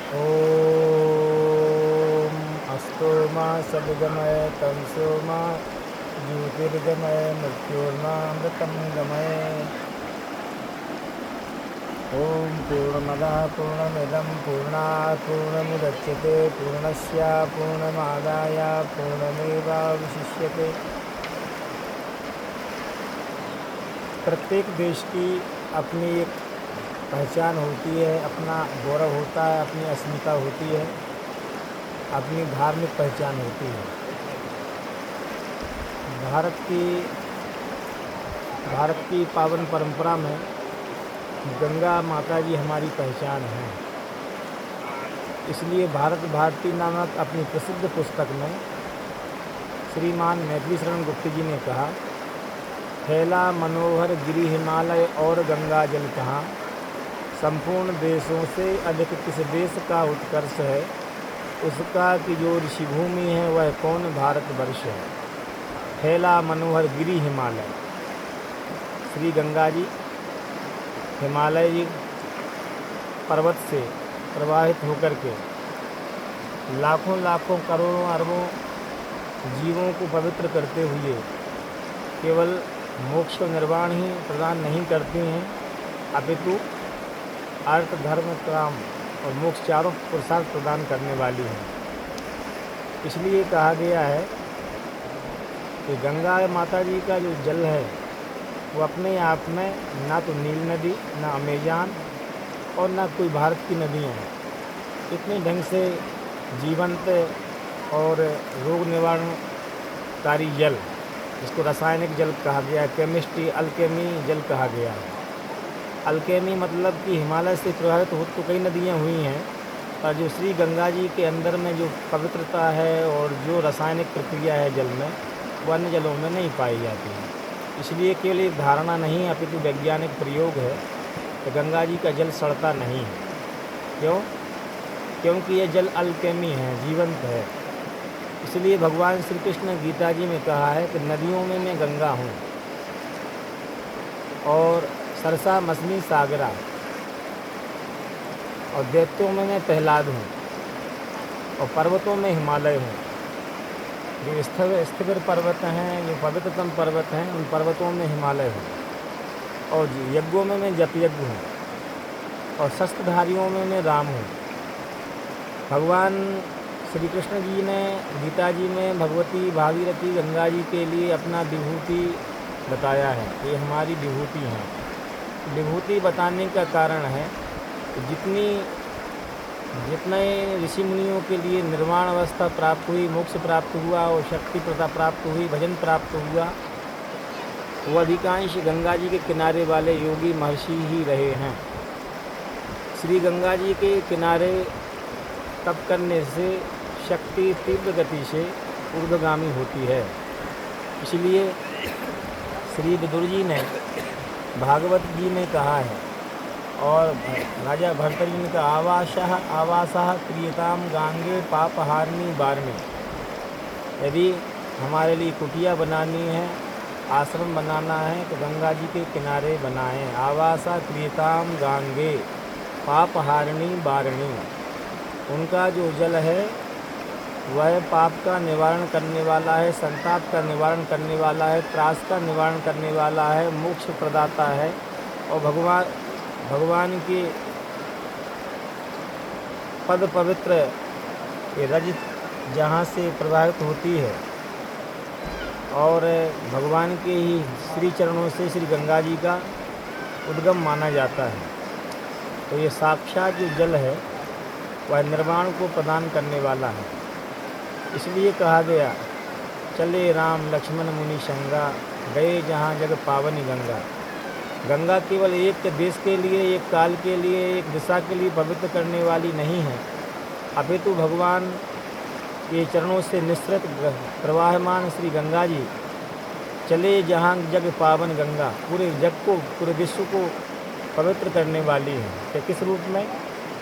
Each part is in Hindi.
ॐ अस्तो मा सद्गमय तमसो मा ज्योतिर्गमय मृत्योर्मामृतं गमय। ॐ पूर्णमदः पूर्णमिदं पूर्णात् पूर्णमुदच्यते पूर्णस्य पूर्णमादाय पूर्णमेवावशिष्यते। प्रत्येक देश की अपनी एक पहचान होती है, अपना गौरव होता है, अपनी अस्मिता होती है, अपनी धार्मिक पहचान होती है। भारत की पावन परंपरा में गंगा माता जी हमारी पहचान है। इसलिए भारत भारती नामक अपनी प्रसिद्ध पुस्तक में श्रीमान मैथिली शरण गुप्त जी ने कहा, फैला मनोहर गिरि हिमालय और गंगा जल कहाँ, संपूर्ण देशों से अधिक किस देश का उत्कर्ष है, उसका की जो ऋषिभूमि है वह कौन भारतवर्ष है। फैला मनोहर गिरि हिमालय, श्री गंगा जी हिमालय जी पर्वत से प्रवाहित होकर के लाखों लाखों करोड़ों अरबों जीवों को पवित्र करते हुए केवल मोक्ष और निर्वाण ही प्रदान नहीं करती हैं, अपितु अर्थ धर्म काम और मोक्ष चारों पुरुषार्थ प्रदान करने वाली हैं। इसलिए कहा गया है कि गंगा माता जी का जो जल है वो अपने आप में ना तो नील नदी, ना अमेजान और ना कोई भारत की नदियाँ हैं। इतने ढंग से जीवंत और रोग निवारणकारी जल, जिसको रासायनिक जल कहा गया है, केमिस्ट्री अल्केमी जल कहा गया है। अल्केमी मतलब कि हिमालय से प्रभावित हो तो कई नदियाँ हुई हैं, पर जो श्री गंगा जी के अंदर में जो पवित्रता है और जो रासायनिक प्रक्रिया है जल में, वो अन्य जलों में नहीं पाई जाती है। इसलिए केवल एक धारणा नहीं, अपितु वैज्ञानिक प्रयोग है कि गंगा जी का जल सड़ता नहीं है। क्यों? क्योंकि ये जल अल्केमी है, जीवंत है। इसलिए भगवान श्री कृष्ण ने गीता जी में कहा है कि नदियों में मैं गंगा हूँ और सरसा मछली सागरा, और दैत्यों में मैं प्रहलाद हूँ और पर्वतों में हिमालय हूँ। जो स्थिर पर्वत हैं, जो पवित्रतम पर्वत हैं, उन पर्वतों में हिमालय हूँ। और यज्ञों में मैं जप यज्ञ हूँ और शस्त्रधारियों में मैं राम हूँ। भगवान श्री कृष्ण जी ने गीता जी में भगवती भागीरथी गंगा जी के लिए अपना विभूति बताया है। ये हमारी विभूति हैं। विभूति बताने का कारण है कि जितने ऋषि मुनियों के लिए निर्वाण अवस्था प्राप्त हुई, मोक्ष प्राप्त हुआ और शक्ति प्रदा प्राप्त हुई, भजन प्राप्त हुआ, वो अधिकांश गंगा जी के किनारे वाले योगी महर्षि ही रहे हैं। श्री गंगा जी के किनारे तप करने से शक्ति तीव्र गति से ऊर्ध्वगामी होती है। इसलिए श्री विदुर जी ने भागवत जी में कहा है और राजा भरत जी ने कहा, आवासः क्रियताम गांगे पापहारिणी बारणी। यदि हमारे लिए कुटिया बनानी है, आश्रम बनाना है, तो गंगा जी के किनारे बनाएं। आवासा क्रियताम गांगे पापहारिणी बारणी। उनका जो जल है वह पाप का निवारण करने वाला है, संताप का निवारण करने वाला है, त्रास का निवारण करने वाला है, मोक्ष प्रदाता है। और भगवान के पद पवित्र ये रज जहाँ से प्रवाहित होती है और भगवान के ही श्री चरणों से श्री गंगा जी का उद्गम माना जाता है। तो ये साक्षात जो जल है वह निर्वाण को प्रदान करने वाला है। इसलिए कहा गया, चले राम लक्ष्मण मुनि संगा, गए जहाँ जग पावनी गंगा। गंगा केवल एक देश के लिए, एक काल के लिए, एक दिशा के लिए पवित्र करने वाली नहीं है, अपितु भगवान के चरणों से निःसृत प्रवाहमान श्री गंगा जी चले जहाँ जग पावन गंगा, पूरे जग को, पूरे विश्व को पवित्र करने वाली है। तो किस रूप में?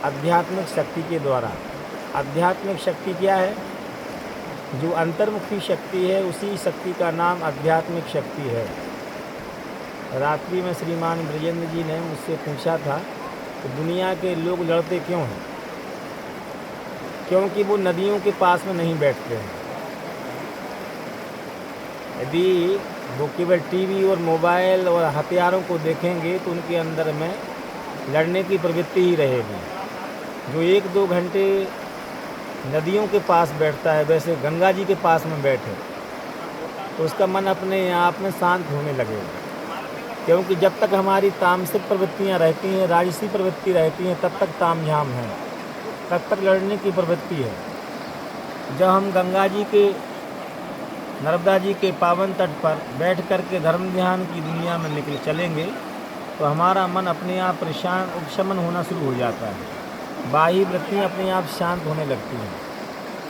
आध्यात्मिक शक्ति के द्वारा। आध्यात्मिक शक्ति क्या है? जो अंतर्मुखी शक्ति है, उसी शक्ति का नाम आध्यात्मिक शक्ति है। रात्रि में श्रीमान ब्रजेंद्र जी ने मुझसे पूछा था कि दुनिया के लोग लड़ते क्यों हैं। क्योंकि वो नदियों के पास में नहीं बैठते हैं। यदि वो केवल टीवी और मोबाइल और हथियारों को देखेंगे तो उनके अंदर में लड़ने की प्रवृत्ति ही रहेगी। जो 1-2 घंटे नदियों के पास बैठता है, वैसे गंगा जी के पास में बैठे तो उसका मन अपने आप में शांत होने लगेगा। क्योंकि जब तक हमारी तामसिक प्रवृत्तियाँ रहती हैं, राजसी प्रवृत्ति रहती हैं, तब तक तामझाम है, तब तक लड़ने की प्रवृत्ति है। जब हम गंगा जी के, नर्मदा जी के पावन तट पर बैठ कर के धर्म ध्यान की दुनिया में निकल चलेंगे तो हमारा मन अपने आप परेशान उपशमन होना शुरू हो जाता है, बाह्य वृत्तियाँ अपने आप शांत होने लगती हैं।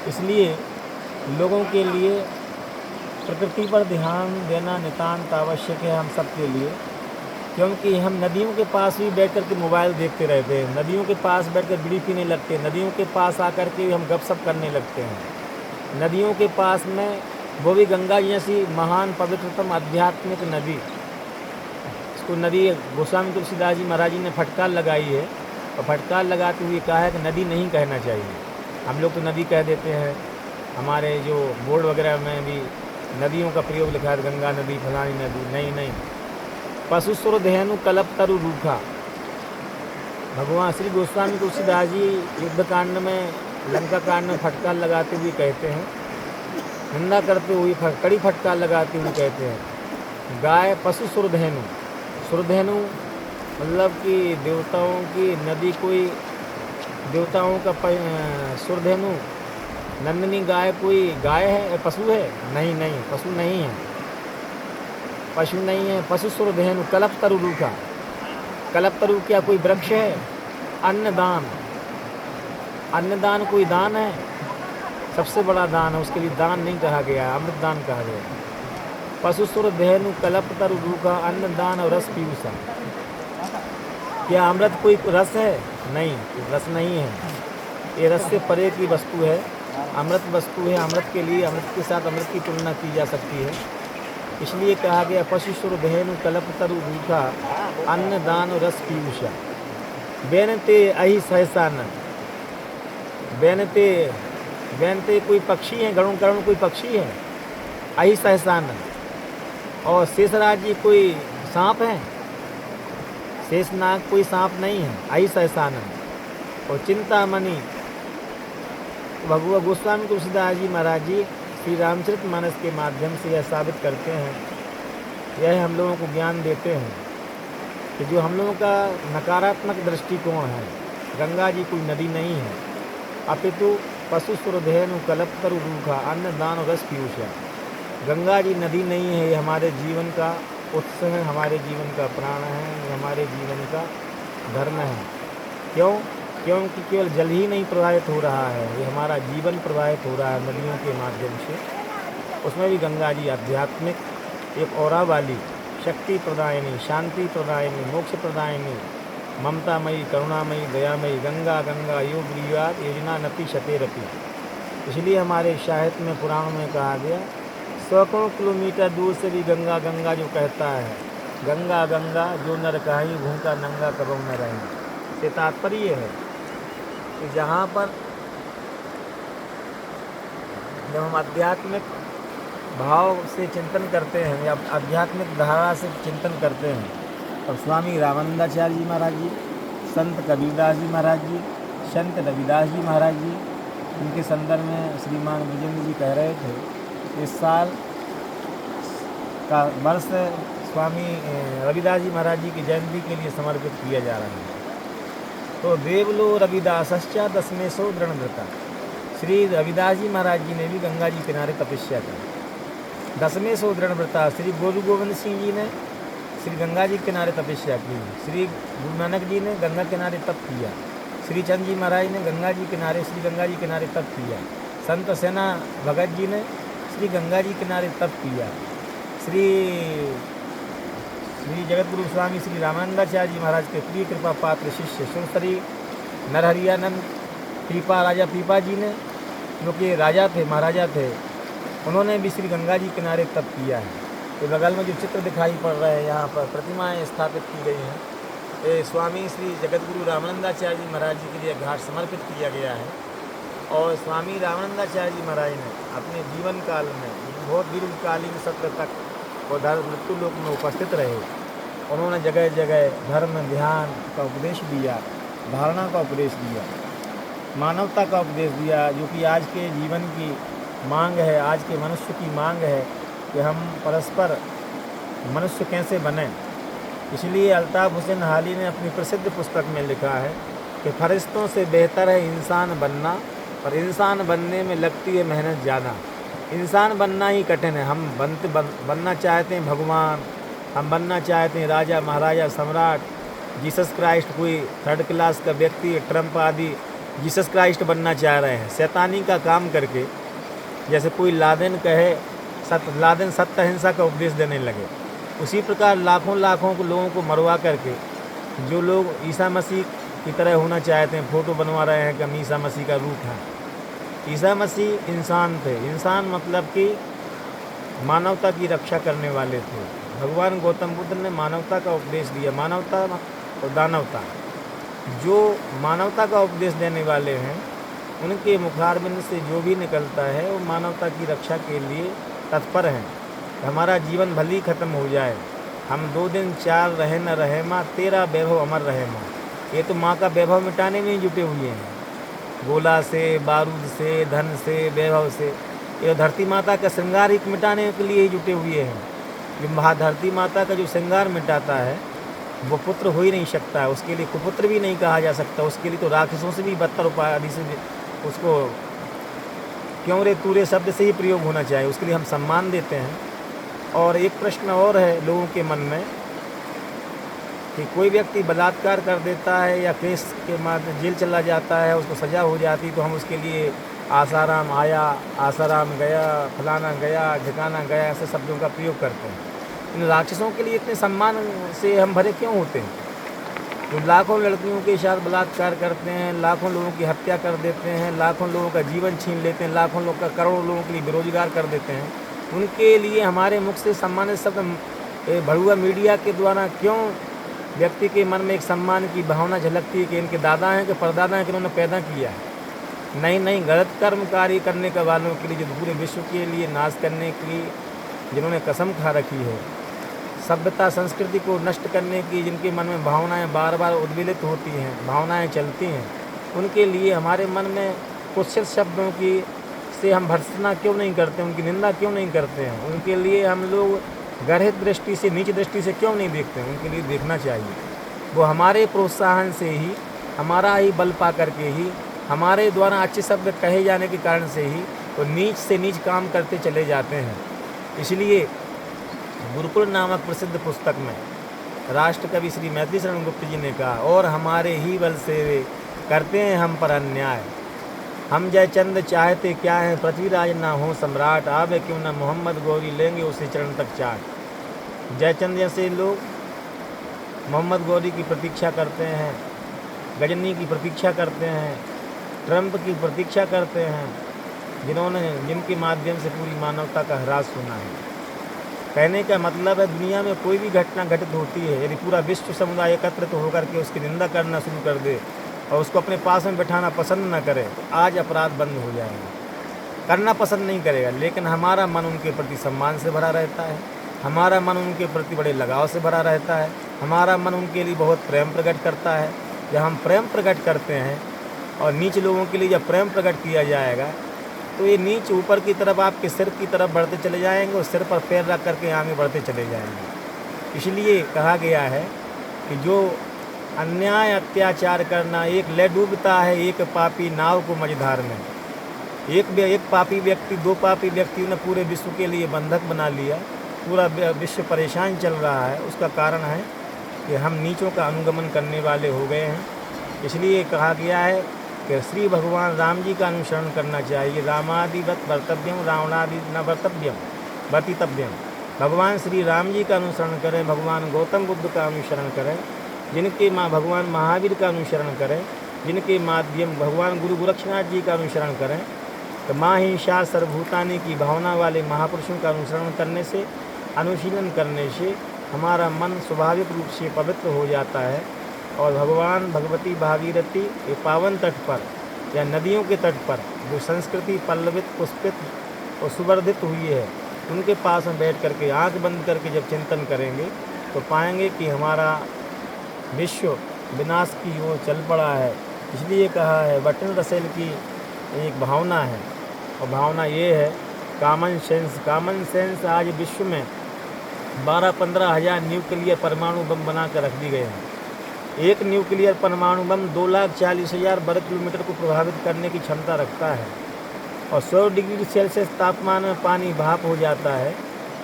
इसलिए लोगों के लिए प्रकृति पर ध्यान देना नितांत आवश्यक है हम सब के लिए। क्योंकि हम नदियों के पास भी बैठ कर के मोबाइल देखते रहते हैं, नदियों के पास बैठ कर बीड़ी पीने लगते हैं, नदियों के पास आकर के हम गपशप करने लगते हैं। नदियों के पास में वो भी गंगा जी जैसी महान पवित्रतम आध्यात्मिक नदी, इसको नदी गोस्वामी तुलसीदास जी महाराज जी ने फटकार लगाई है, और फटकार लगाते हुए कहा है कि नदी नहीं कहना चाहिए। हम लोग तो नदी कह देते हैं, हमारे जो बोर्ड वगैरह में भी नदियों का प्रयोग लिखा है, गंगा नदी, फलानी नदी। नहीं, पशु सुर धेनु कल्प तरु रूखा। भगवान श्री गोस्वामी तुलसीदास जी युद्ध कांड में, लंका कांड में फटकार लगाते हुए कहते हैं, निंदा करते हुए कड़ी फटकार लगाते हुए कहते हैं, गाय पशु सुरधेनु। सुरधेनु मतलब कि देवताओं की नदी, कोई देवताओं का सुरधेनु नंदिनी गाय कोई गाय है, पशु है? नहीं, पशु नहीं है, पशु नहीं है। पशु सुरधेनु कल्प तरु रूखा। कल्प तरु क्या कोई वृक्ष है? अन्नदान। अन्नदान कोई दान है? सबसे बड़ा दान है, उसके लिए दान नहीं कहा गया, अमृत दान कहा गया। पशु सुरधेनु कल्प तरु रूखा, अन्नदान और रस पीयूषा। क्या अमृत कोई रस है? नहीं, रस नहीं है, ये रस से परे की वस्तु है, अमृत वस्तु है। अमृत के लिए, अमृत के साथ अमृत की तुलना की जा सकती है। इसलिए कहा गया पशु सुरधेनु कल्प तरु रूखा, अन्न दान रस पीयूषा। बेनते अहि सहसानन। बेनते कोई पक्षी है, गरुण करुण कोई पक्षी है, अहि सहसानन। और शेषराज जी कोई सांप है? शेषनाग कोई सांप नहीं है, अहि सहसानन। और चिंतामणि, भगवान गोस्वामी तुलसीदास जी महाराज जी श्री रामचरितमानस के माध्यम से यह साबित करते हैं, यह हम लोगों को ज्ञान देते हैं कि जो हम लोगों का नकारात्मक दृष्टिकोण है, गंगा जी कोई नदी नहीं है, अपितु पशु सुरधेनु कल्प तरु रूखा, अन्न दान रस पीयूषा। गंगा जी नदी नहीं है, ये हमारे जीवन का उत्स है, हमारे जीवन का प्राण है, ये हमारे जीवन का धर्म है। क्योंकि केवल जल ही नहीं प्रवाहित हो रहा है, ये हमारा जीवन प्रवाहित हो रहा है नदियों के माध्यम से। उसमें भी गंगा जी आध्यात्मिक एक औरा वाली, शक्ति प्रदायिनी, शांति प्रदायिनी, मोक्ष प्रदायिनी, ममतामयी, करुणामयी, दयामयी गंगा गंगा योग विवाद योजना नति शतेरपि। इसलिए हमारे साहित्य में, पुराणों में कहा गया, सैकड़ों किलोमीटर दूर से भी गंगा गंगा जो कहता है, गंगा गंगा जो नर कहीं भूखा नंगा कबहू न रही। ये तात्पर्य है कि जहाँ पर जब हम आध्यात्मिक भाव से चिंतन करते हैं या आध्यात्मिक धारा से चिंतन करते हैं, तब स्वामी रामानंदाचार्य जी महाराज जी, संत कबीरदास जी महाराज जी, संत रविदास जी महाराज जी, उनके संदर्भ में श्रीमान विजेंद्र जी कह रहे थे, इस साल का वर्ष स्वामी रविदास जी महाराज जी की जयंती के लिए समर्पित किया जा रहा है। तो देवलो रविदासश्च दसमें सो दृढ़व्रता। श्री रविदास जी महाराज जी ने भी गंगा जी किनारे तपस्या की। दसवें सो दृढ़व्रता श्री गुरु गोविंद सिंह जी ने श्री गंगा जी किनारे तपस्या की। श्री गुरु नानक जी ने गंगा किनारे तप किया। श्री चंद जी महाराज ने गंगा जी किनारे, श्री गंगा जी किनारे तप किया। संत सेना भगत जी ने श्री गंगा जी किनारे तप किया। श्री जगतगुरु स्वामी श्री रामानंदाचार्य जी महाराज के प्रिय कृपा पात्र शिष्य सुरसरी नरहरियानंद पीपा, राजा पीपा जी ने, जो कि राजा थे, महाराजा थे, उन्होंने भी श्री गंगा जी किनारे तप किया है। तो बगल में जो चित्र दिखाई पड़ रहा है, यहाँ पर प्रतिमाएं स्थापित की गई हैं। ये स्वामी श्री जगतगुरु रामानंदाचार्य जी महाराज जी के लिए घाट समर्पित किया गया है। और स्वामी रामानंदाचार्य जी महाराज ने अपने जीवन काल में बहुत दीर्घकालीन सत्र तक और मृत्यु लोक में उपस्थित रहे। उन्होंने जगह जगह धर्म ध्यान का उपदेश दिया, धारणा का उपदेश दिया, मानवता का उपदेश दिया, जो कि आज के जीवन की मांग है, आज के मनुष्य की मांग है कि हम परस्पर मनुष्य कैसे बने। इसलिए अल्ताफ़ हुसैन हाली ने अपनी प्रसिद्ध पुस्तक में लिखा है कि फरिश्तों से बेहतर है इंसान बनना, और इंसान बनने में लगती है मेहनत ज़्यादा। इंसान बनना ही कठिन है। हम बनना चाहते हैं भगवान, हम बनना चाहते हैं राजा महाराजा सम्राट, जीसस क्राइस्ट, कोई थर्ड क्लास का व्यक्ति, ट्रम्प आदि जीसस क्राइस्ट बनना चाह रहे हैं शैतानी का काम करके। जैसे कोई लादेन कहे, लादेन सत्य अहिंसा का उपदेश देने लगे, उसी प्रकार लाखों लाखों को लोगों को मरवा करके जो लोग ईसा मसीह की तरह होना चाहते हैं, फ़ोटो बनवा रहे हैं कि हम ईसा मसीह का रूप हैं। ईसा मसीह इंसान थे। इंसान मतलब कि मानवता की रक्षा करने वाले थे। भगवान गौतम बुद्ध ने मानवता का उपदेश दिया, मानवता और दानवता। जो मानवता का उपदेश देने वाले हैं उनके मुखारबिंद से जो भी निकलता है वो मानवता की रक्षा के लिए तत्पर हैं। हमारा जीवन भली ख़त्म हो जाए, हम 2 दिन 4 रहे न रहे माँ, तेरा वैभव अमर रहे माँ। ये तो माँ का वैभव मिटाने में ही जुटे हुए हैं, गोला से, बारूद से, धन से, वैभव से। ये धरती माता का श्रृंगार ही मिटाने के लिए ही जुटे हुए हैं। जो धरती माता का जो श्रृंगार मिटाता है वो पुत्र हो ही नहीं सकता है, उसके लिए कुपुत्र भी नहीं कहा जा सकता। उसके लिए तो राक्षसों से भी बदतर उपाधि से उसको क्यों रे तूरे शब्द से ही प्रयोग होना चाहिए, उसके लिए हम सम्मान देते हैं। और एक प्रश्न और है लोगों के मन में कि कोई व्यक्ति बलात्कार कर देता है या केस के माध्यम जेल चला जाता है, उसको सज़ा हो जाती, तो हम उसके लिए आसाराम आया, आसाराम गया, फलाना गया, ठिकाना गया, ऐसे शब्दों का प्रयोग करते हैं। इन राक्षसों के लिए इतने सम्मान से हम भरे क्यों होते हैं? जो लाखों लड़कियों के साथ बलात्कार करते हैं, लाखों लोगों की हत्या कर देते हैं, लाखों लोगों का जीवन छीन लेते हैं, लाखों लोगों का, करोड़ों लोगों के लिए बेरोजगार कर देते हैं, उनके लिए हमारे मुख से सम्मानित शब्द भड़ुआ मीडिया के द्वारा क्यों व्यक्ति के मन में एक सम्मान की भावना झलकती है कि इनके दादा हैं कि परदादा हैं कि इन्होंने पैदा किया है। नहीं, गलत कर्म कार्य करने के वालों के लिए, जो पूरे विश्व के लिए नाश करने की जिन्होंने कसम खा रखी है, सभ्यता संस्कृति को नष्ट करने की जिनके मन में भावनाएं बार बार उद्वेलित होती हैं, भावनाएं चलती हैं, उनके लिए हमारे मन में कुछ शब्दों की से हम भर्त्सना क्यों नहीं करते, उनकी निंदा क्यों नहीं करते हैं? उनके लिए हम लोग गर्हित दृष्टि से, नीच दृष्टि से क्यों नहीं देखते हैं? उनके लिए देखना चाहिए। वो हमारे प्रोत्साहन से ही, हमारा ही बल पा करके ही, हमारे द्वारा अच्छे शब्द कहे जाने के कारण से ही वो नीच से नीच काम करते चले जाते हैं। इसलिए गुरुकुल नामक प्रसिद्ध पुस्तक में राष्ट्र कवि श्री मैथिली शरण गुप्त जी ने कहा, और हमारे ही बल से वे करते हैं हम पर अन्याय, हम जयचंद चाहते क्या है, पृथ्वीराज ना हो सम्राट, आवे क्यों ना मोहम्मद गौरी, लेंगे उसे चरण तक चाट। जयचंद जैसे लोग मोहम्मद गौरी की प्रतीक्षा करते हैं, गजनी की प्रतीक्षा करते हैं, ट्रंप की प्रतीक्षा करते हैं, जिनके माध्यम से पूरी मानवता का ह्रास होना है। कहने का मतलब है दुनिया में कोई भी घटना घटित होती है, यदि पूरा विश्व समुदाय एकत्रित होकर के उसकी निंदा करना शुरू कर दे और उसको अपने पास में बैठाना पसंद न करे, तो आज अपराध बंद हो जाएगा। करना पसंद नहीं करेगा, लेकिन हमारा मन उनके प्रति सम्मान से भरा रहता है, हमारा मन उनके प्रति बड़े लगाव से भरा रहता है, हमारा मन उनके लिए बहुत प्रेम प्रकट करता है। जब हम प्रेम प्रकट करते हैं और नीच लोगों के लिए जब प्रेम प्रकट किया जाएगा, तो ये नीच ऊपर की तरफ आपके सिर की तरफ बढ़ते चले जाएंगे और सिर पर पैर रख करके आगे बढ़ते चले जाएंगे। इसलिए कहा गया है कि जो अन्याय अत्याचार करना, एक ले डूबता है एक पापी नाव को मझधार में। एक पापी व्यक्ति, 2 पापी व्यक्तियों ने पूरे विश्व के लिए बंधक बना लिया, पूरा विश्व परेशान चल रहा है। उसका कारण है कि हम नीचों का अनुगमन करने वाले हो गए हैं। इसलिए कहा गया है कि श्री भगवान राम जी का अनुसरण करना चाहिए। रामादिवत वर्तव्यम, रावणादि न वर्तितव्यम। भगवान श्री राम जी का अनुसरण करें, भगवान गौतम बुद्ध का अनुसरण करें, जिनके भगवान महावीर का अनुसरण करें, जिनके माध्यम भगवान गुरु गोरक्षनाथ जी का अनुसरण करें। तो माँ ही शाह सर्वभूतानी की भावना वाले महापुरुषों का अनुसरण करने से, अनुशीलन करने से हमारा मन स्वाभाविक रूप से पवित्र हो जाता है और भगवान भगवती भागीरथी ये पावन तट पर या नदियों के तट पर जो संस्कृति पल्लवित, पुष्पित और सुवर्धित हुई है, उनके पास में बैठ करके आंख बंद करके जब चिंतन करेंगे तो पाएंगे कि हमारा विश्व विनाश की ओर चल पड़ा है। इसलिए कहा है बर्टन रसेल की एक भावना है, और भावना ये है कॉमन सेंस। कॉमन सेंस आज विश्व में 12-15 हज़ार न्यूक्लियर परमाणु बम बना कर रख दी गए हैं। एक न्यूक्लियर परमाणु बम 2,40,000 वर्ग किलोमीटर को प्रभावित करने की क्षमता रखता है, और 100 डिग्री सेल्सियस तापमान में पानी भाप हो जाता है,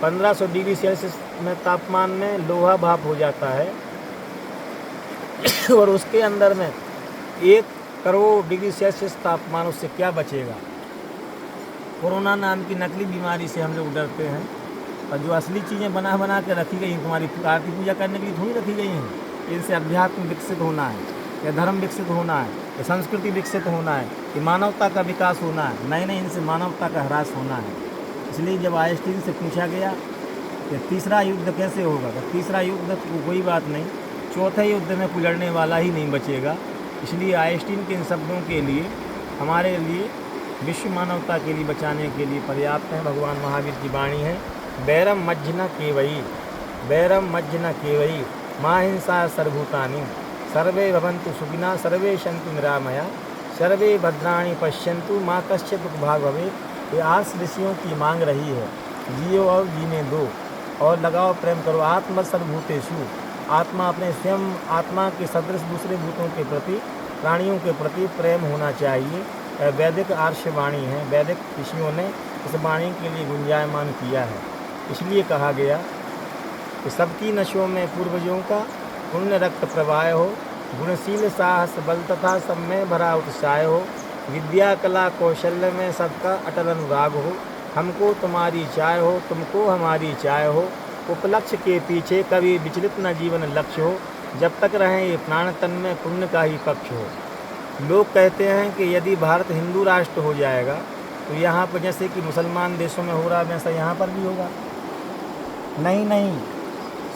1500 डिग्री सेल्सियस में तापमान में लोहा भाप हो जाता है, और उसके अंदर में 1 करोड़ डिग्री सेल्सियस तापमान, उससे क्या बचेगा। कोरोना नाम की नकली बीमारी से हम लोग डरते हैं, और जो असली चीज़ें बना बना के रखी गई हैं, तुम्हारी आरती पूजा करने के लिए थोड़ी रखी गई हैं। इनसे अध्यात्म विकसित होना है, या धर्म विकसित होना है, या संस्कृति विकसित होना है, कि मानवता का विकास होना है। नहीं, इनसे मानवता का ह्रास होना है। इसलिए जब आइंस्टीन से पूछा गया कि तीसरा युद्ध कैसे होगा, तो तीसरा युद्ध तो कोई बात नहीं, चौथे युद्ध में गुजरने वाला ही नहीं बचेगा। इसलिए आइंस्टीन के इन शब्दों के लिए हमारे लिए विश्व मानवता के लिए बचाने के लिए पर्याप्त है। भगवान महावीर की वाणी है, बैरम मज्ज न केवई, बैरम मज्ज न केवई, माँ हिंसा सर्वभूतानि, सर्वे भवन्तु सुखिनः, सर्वे सन्तु निरामया, सर्वे भद्राणि पश्यन्तु, माँ कश्चित् दुःखभाग् भवेत्। ये 8 ऋषियों की मांग रही है, जियो और जीने दो, और लगाओ प्रेम करो। आत्म सर्वभूतेषु, आत्मा अपने स्वयं आत्मा के सदृश दूसरे भूतों के प्रति, प्राणियों के प्रति प्रेम होना चाहिए। वैदिक आर्षवाणी है, वैदिक ऋषियों ने इस वाणी के लिए गुंजायमान किया है। इसलिए कहा गया कि सबकी नशों में पूर्वजों का पुण्य रक्त प्रवाह हो, गुणशील साहस बल तथा सब में भरा उत्साह हो, विद्या कला कौशल्य में सबका अटल अनुराग हो, हमको तुम्हारी चाह हो, तुमको हमारी चाह हो, उपलक्ष्य के पीछे कभी विचलित न जीवन लक्ष्य हो, जब तक रहें ये प्राण तन में पुण्य का ही पक्ष हो। लोग कहते हैं कि यदि भारत हिंदू राष्ट्र हो जाएगा तो यहाँ पर जैसे कि मुसलमान देशों में हो रहा है वैसा यहाँ पर भी होगा। नहीं,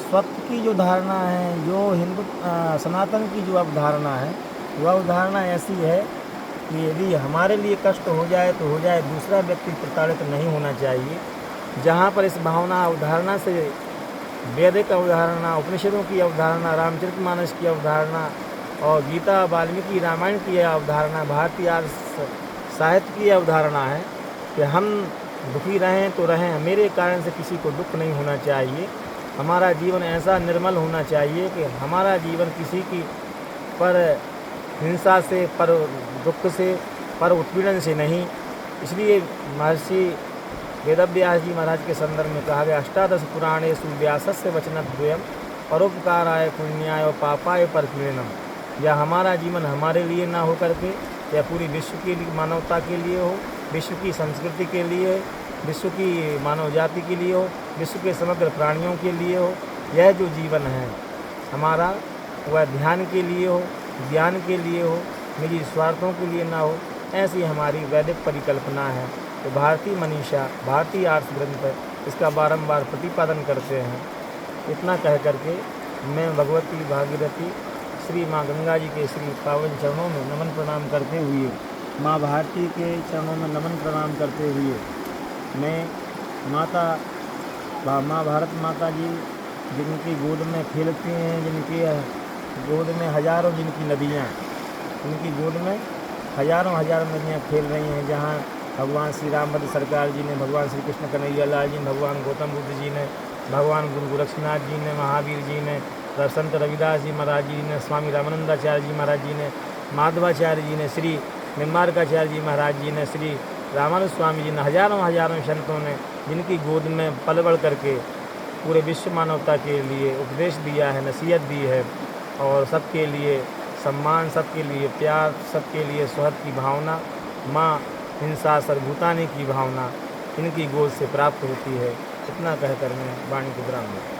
स्वत्व की जो धारणा है, जो हिंदू सनातन की जो अवधारणा है, वह अवधारणा ऐसी है कि यदि हमारे लिए कष्ट हो जाए तो हो जाए, दूसरा व्यक्ति प्रताड़ित नहीं होना चाहिए। जहाँ पर इस भावना अवधारणा से वैदिक अवधारणा, उपनिषदों की अवधारणा, रामचरितमानस की अवधारणा और गीता वाल्मीकि रामायण की अवधारणा, भारतीय साहित्य की अवधारणा है कि हम दुखी रहें तो रहें, मेरे कारण से किसी को दुख नहीं होना चाहिए। हमारा जीवन ऐसा निर्मल होना चाहिए कि हमारा जीवन किसी की पर हिंसा से, पर दुख से, पर उत्पीड़न से नहीं। इसलिए महर्षि वेदव्यास जी महाराज के संदर्भ में कहा गया, 18 पुराणेषु व्यासस्य वचनद्वयम् परोपकाराय पुण्याय और पापाय परपीड़नम्। या हमारा जीवन हमारे लिए ना हो करके, या पूरी विश्व के लिए, मानवता के लिए हो, विश्व की संस्कृति के लिए, विश्व की मानव जाति के लिए हो, विश्व के समग्र प्राणियों के लिए हो। यह जो जीवन है हमारा, वह ध्यान के लिए हो, ज्ञान के लिए हो, निजी स्वार्थों के लिए ना हो। ऐसी हमारी वैदिक परिकल्पना है। तो भारतीय मनीषा, भारतीय आर्ष ग्रंथ इसका बारंबार प्रतिपादन करते हैं। इतना कह करके मैं भगवती भागीरथी श्री माँ गंगा जी के श्री पावन चरणों में नमन प्रणाम करते हुए, माँ भारती के चरणों में नमन प्रणाम करते हुए, मैं माँ भारत माता जी जिनकी गोद में खेलती हैं, जिनकी गोद में हजारों जिनकी नदियाँ, उनकी गोद में हजारों नदियाँ खेल रही हैं। जहाँ भगवान श्री रामभद्र सरकार जी ने, भगवान श्री कृष्ण कन्हैया लाल जी ने, भगवान गौतम बुद्ध जी ने, भगवान गुरु गोरक्षनाथ जी ने, महावीर जी ने, संत रविदास जी महाराज जी ने, स्वामी रामानंदाचार्य जी महाराज जी ने, माधवाचार्य जी ने, श्री निम्बार्काचार्य जी महाराज जी ने, श्री रामानुज स्वामी जी ने, हजारों संतों ने जिनकी गोद में पल बढ़ करके पूरे विश्व मानवता के लिए उपदेश दिया है, नसीहत दी है, और सबके लिए सम्मान, सबके लिए प्यार, सबके लिए सुहृद की भावना, माँ हिंसा सर्वभूतानि की भावना इनकी गोद से प्राप्त होती है। इतना कहकर मैं वाणी को विराम दूँ।